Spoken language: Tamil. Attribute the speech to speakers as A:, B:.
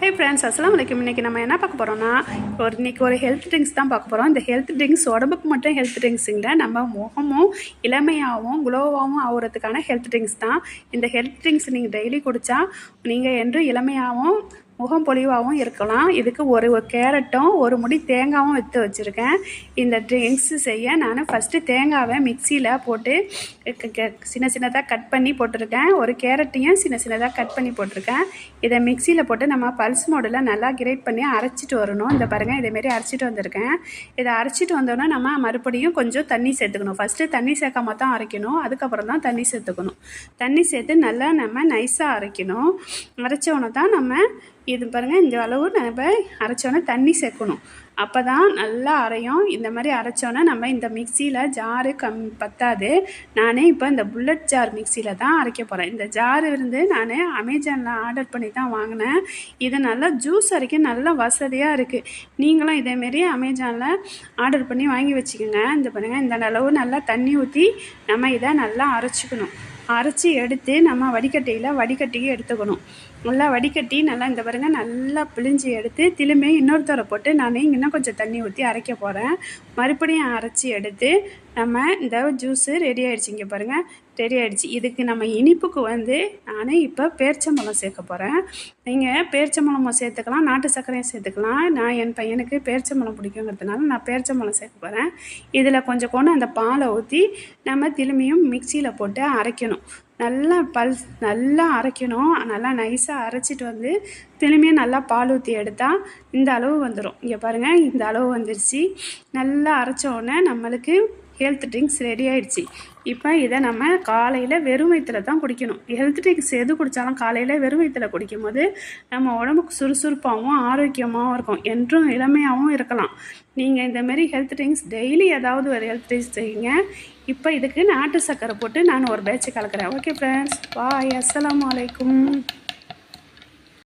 A: ஹே ஃப்ரெண்ட்ஸ், அஸ்ஸலாமு அலைக்கும். இன்றைக்கி நம்ம என்ன பார்க்க போகிறோம்னா, இன்றைக்கி ஒரு ஹெல்த் ட்ரிங்க்ஸ் தான் பார்க்க போகிறோம். இந்த ஹெல்த் ட்ரிங்க்ஸ் உடம்புக்கு மட்டும் ஹெல்த் ட்ரிங்க்ஸ் இல்லை, நம்ம முகமும் இளமையாகவும் க்ளோவாகவும் ஆகிறதுக்கான ஹெல்த் ட்ரிங்க்ஸ் தான். இந்த ஹெல்த் ட்ரிங்க்ஸ் நீங்கள் டெய்லி குடித்தா நீங்கள் என்றும் இளமையாகவும் முகம் பொலிவாகவும் இருக்கலாம். இதுக்கு ஒரு கேரட்டும் ஒரு முடி தேங்காயும் எடுத்து வச்சுருக்கேன். இந்த ட்ரிங்க்ஸ் செய்ய நான் ஃபஸ்ட்டு தேங்காவை மிக்சியில் போட்டு சின்ன சின்னதாக கட் பண்ணி போட்டிருக்கேன். ஒரு கேரட்டையும் சின்ன சின்னதாக கட் பண்ணி போட்டிருக்கேன். இதை மிக்சியில் போட்டு நம்ம பல்ஸ் மோடில் நல்லா கிரேட் பண்ணி அரைச்சிட்டு வரணும். இந்த பாருங்கள், இதேமாரி அரைச்சிட்டு வந்திருக்கேன். இதை அரைச்சிட்டு வந்தோன்னா நம்ம மறுபடியும் கொஞ்சம் தண்ணி சேர்த்துக்கணும். ஃபஸ்ட்டு தண்ணி சேர்க்காம தான் அரைக்கணும், அதுக்கப்புறம் தான் தண்ணி சேர்த்துக்கணும். தண்ணி சேர்த்து நல்லா நம்ம நைஸாக அரைக்கணும். அரைச்சோன்னே தான் நம்ம இது பாருங்கள், இந்த அளவு நம்ம அரைச்சோன்னே தண்ணி சேர்க்கணும். அப்போ தான் நல்லா அரையும். இந்த மாதிரி அரைச்சோன்னே நம்ம இந்த மிக்சியில் ஜாரு பத்தாது. நானே இப்போ இந்த புல்லட் ஜார் மிக்சியில் தான் அரைக்க போகிறேன். இந்த ஜார் இருந்து நான் அமேசானில் ஆர்டர் பண்ணி தான் வாங்கினேன். இது நல்லா ஜூஸ் அரைக்க நல்லா வசதியாக இருக்குது. நீங்களும் இதேமாரி அமேசானில் ஆர்டர் பண்ணி வாங்கி வச்சுக்கோங்க. இந்த பாருங்கள், இந்த அளவு நல்லா தண்ணி ஊற்றி நம்ம இதை நல்லா அரைச்சிக்கணும். அரைச்சி எடுத்து நம்ம வடிகட்டி எடுத்துக்கணும். நல்லா வடிகட்டி நல்லா இந்த பாருங்கள் நல்லா பிழிஞ்சி எடுத்து திரும்பி இன்னொருத்தரை போட்டு நான் இன்னும் கொஞ்சம் தண்ணி ஊற்றி அரைக்க போகிறேன். மறுபடியும் அரைச்சி எடுத்து நம்ம இந்த ஜூஸு ரெடி ஆகிடுச்சி. இங்கே பாருங்கள், ரெடி ஆகிடுச்சி. இதுக்கு நம்ம இனிப்புக்கு நான் இப்போ பேரிச்சம்பழம் சேர்க்க போகிறேன். நீங்கள் பேரிச்சம்பழமும் சேர்த்துக்கலாம், நாட்டு சர்க்கரையும் சேர்த்துக்கலாம். நான் என் பையனுக்கு பேரிச்சம்பழம் பிடிக்குங்கிறதுனால நான் பேரிச்சம்பழம் சேர்க்க போகிறேன். இதில் கொஞ்சம் கொண்டு அந்த பாலை ஊற்றி நம்ம திரும்பியும் மிக்சியில் போட்டு அரைக்கணும். நல்லா அரைக்கணும். நல்லா நைஸாக அரைச்சிட்டு திரும்பியும் நல்லா பால் ஊற்றி எடுத்தால் இந்த அளவு வந்துடும். இங்கே பாருங்கள், இந்த அளவு வந்துடுச்சு. நல்லா அரைச்சோடனே நம்மளுக்கு ஹெல்த் ட்ரிங்க்ஸ் ரெடி ஆகிடுச்சி. இப்போ இதை நம்ம காலையில் வெறும் வயிற்றில் தான் குடிக்கணும். ஹெல்த் ட்ரிங்க்ஸ் எது குடித்தாலும் காலையில் வெறும் வயிற்றில் குடிக்கும் போது நம்ம உடம்புக்கு சுறுசுறுப்பாகவும் ஆரோக்கியமாகவும் இருக்கும், என்றும் இளமையாகவும் இருக்கலாம். நீங்கள் இந்தமாரி ஹெல்த் ட்ரிங்க்ஸ் டெய்லி ஏதாவது ஒரு ஹெல்த் ட்ரிங்க்ஸ் செய்யுங்க. இப்போ இதுக்கு நாட்டு சர்க்கரை போட்டு நான் ஒரு பேட்ச் கலக்கிறேன். ஓகே ஃப்ரெண்ட்ஸ், பாய், அஸ்ஸலாமு அலைக்கும்.